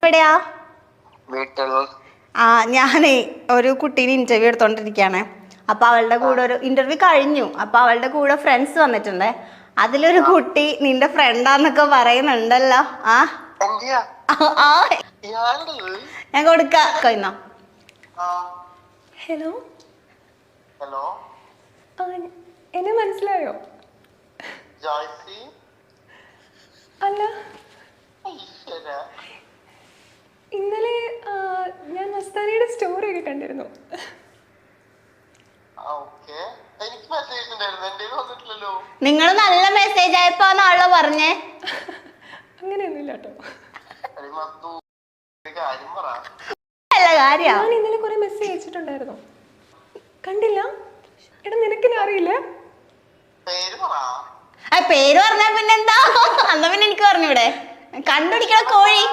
എവിടെയാ? ഞാനേ ഒരു കുട്ടീനെ ഇന്റർവ്യൂ എടുത്തോണ്ടിരിക്കുകയാണേ. അപ്പൊ അവളുടെ കൂടെ ഒരു ഇന്റർവ്യൂ കഴിഞ്ഞു. അപ്പൊ അവളുടെ കൂടെ ഫ്രണ്ട്സ് വന്നിട്ടുണ്ടേ. അതിലൊരു കുട്ടി നിന്റെ ഫ്രണ്ടാന്നൊക്കെ പറയുന്നുണ്ടല്ലോ. ഞാൻ കൊടുക്കാം. ഹലോ എന്നെ മനസ്സിലായോ? അല്ല, ഇന്നലെ ഞാൻ മസ്താനിയുടെ സ്റ്റോറി ഒക്കെ കണ്ടിരുന്നു. നിങ്ങൾ നല്ല മെസ്സേജ് ആയപ്പോന്നാണല്ലോ പറഞ്ഞേ. അങ്ങനെയൊന്നുമില്ല കേട്ടോ. ഞാൻ ഇന്നലെ കുറെ മെസ്സേജ് അയച്ചിട്ടുണ്ടായിരുന്നു, കണ്ടില്ല? എടാ നിനക്കിനെ അറിയില്ല? പേര് പറഞ്ഞാ പിന്നെന്താ? അന്ന് പിന്നെ എനിക്ക് പറഞ്ഞൂടെ? കണ്ടുപിടിക്കണ കോഴി.